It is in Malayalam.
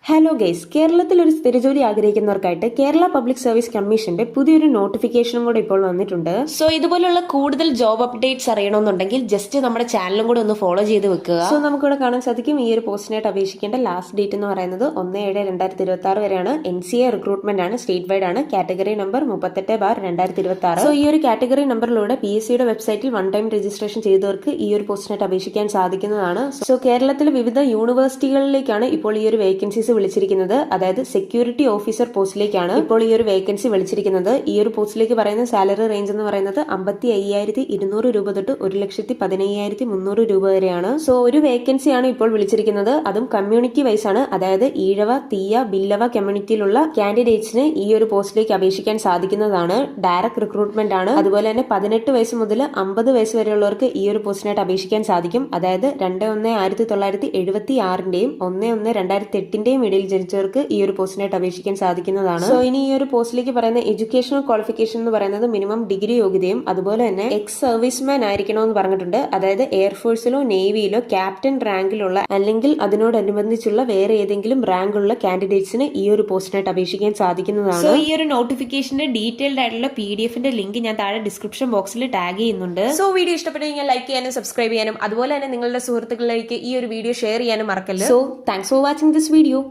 ഹലോ ഗൈസ്, കേരളത്തിൽ ഒരു സ്ഥിരജോലി ആഗ്രഹിക്കുന്നവർക്കായിട്ട് കേരള പബ്ലിക് സർവീസ് കമ്മീഷന്റെ പുതിയൊരു നോട്ടിഫിക്കേഷനും കൂടെ ഇപ്പോൾ വന്നിട്ടുണ്ട്. സോ ഇതുപോലുള്ള കൂടുതൽ ജോബ് അപ്ഡേറ്റ്സ് അറിയണമെന്നുണ്ടെങ്കിൽ ജസ്റ്റ് നമ്മുടെ ചാനലും കൂടെ ഒന്ന് ഫോളോ ചെയ്ത് വെക്കുക. സോ നമുക്കിവിടെ കാണാൻ സാധിക്കും ഈ ഒരു പോസ്റ്റിനായിട്ട് അപേക്ഷിക്കേണ്ട ലാസ്റ്റ് ഡേറ്റ് എന്ന് പറയുന്നത് 1/7/2026 വരെയാണ്. NCA റിക്രൂട്ട്മെന്റ് ആണ്, സ്റ്റേറ്റ് വൈഡ് ആണ്. Category number 38/2026. സോ ഈ ഒരു കാറ്റഗറി നമ്പറിലൂടെ PSCയുടെ വെബ്സൈറ്റിൽ വൺ ടൈം രജിസ്ട്രേഷൻ ചെയ്തവർക്ക് ഈ ഒരു പോസ്റ്റിനായിട്ട് അപേക്ഷിക്കാൻ സാധിക്കുന്നതാണ്. സോ കേരളത്തിലെ വിവിധ യൂണിവേഴ്സിറ്റികളിലേക്കാണ് ഇപ്പോൾ ഈ ഒരു വേക്കൻസീസ് വിളിച്ചിരിക്കുന്നത്. അതായത് സെക്യൂരിറ്റി ഓഫീസർ പോസ്റ്റിലേക്കാണ് ഇപ്പോൾ ഈ ഒരു വേക്കൻസി വിളിച്ചിരിക്കുന്നത്. ഈ ഒരു പോസ്റ്റിലേക്ക് പറയുന്ന സാലറി റേഞ്ച് എന്ന് പറയുന്നത് 55,200 രൂപ തൊട്ട് 1,15,300 രൂപ വരെയാണ്. സോ ഒരു വേക്കൻസിയാണ് ഇപ്പോൾ വിളിച്ചിരിക്കുന്നത്. അതും കമ്മ്യൂണിറ്റി വൈസ് ആണ്. അതായത് ഈഴവ, തീയ, ബില്ലവ കമ്മ്യൂണിറ്റിയിലുള്ള കാൻഡിഡേറ്റ്സിന് ഈ ഒരു പോസ്റ്റിലേക്ക് അപേക്ഷിക്കാൻ സാധിക്കുന്നതാണ്. ഡയറക്ട് റിക്രൂട്ട്മെന്റ് ആണ്. അതുപോലെ തന്നെ 18 വയസ്സ് മുതൽ 50 വയസ്സ് വരെയുള്ളവർക്ക് ഈ ഒരു പോസ്റ്റിനായിട്ട് അപേക്ഷിക്കാൻ സാധിക്കും. അതായത് 2/1/1976 1/1/2008 ഇടയിൽ ജനിച്ചവർക്ക് ഈ ഒരു പോസ്റ്റിനായിട്ട് അപേക്ഷിക്കാൻ സാധിക്കുന്നതാണ്. സോ ഇനി ഈ ഒരു പോസ്റ്റിലേക്ക് പറയുന്ന എഡ്യൂക്കേഷണൽ ക്വാളിഫിക്കേഷൻ എന്ന് പറയുന്നത് മിനിമം ഡിഗ്രി യോഗ്യതയും അതുപോലെ തന്നെ എക്സ് സർവീസ്മാൻ ആയിരിക്കണമെന്ന് പറഞ്ഞിട്ടുണ്ട്. അതായത് എയർഫോഴ്സിലോ നേവിയിലോ ക്യാപ്റ്റൻ റാങ്കിലുള്ള അല്ലെങ്കിൽ അതിനോടനുബന്ധിച്ചുള്ള വേറെ ഏതെങ്കിലും റാങ്കുള്ള കാൻഡിഡേറ്റ്സിന് ഈ ഒരു പോസ്റ്റിനായിട്ട് അപേക്ഷിക്കാൻ സാധിക്കുന്നതാണ്. സോ ഈ ഒരു നോട്ടിഫിക്കേഷന്റെ ഡീറ്റെയിൽഡ് ആയിട്ടുള്ള PDF-ന്റെ ലിങ്ക് ഞാൻ താഴെ ഡിസ്ക്രിപ്ഷൻ ബോക്സിൽ ടാഗ് ചെയ്യുന്നുണ്ട്. സോ വീഡിയോ ഇഷ്ടപ്പെട്ടു കഴിഞ്ഞാൽ ലൈക്ക് ചെയ്യാനും സബ്സ്ക്രൈബ് ചെയ്യാനും അതുപോലെ തന്നെ നിങ്ങളുടെ സുഹൃത്തുക്കളിലേക്ക് ഈ ഒരു വീഡിയോ ഷെയർ ചെയ്യാനും മറക്കല്ല. So thanks for watching this video.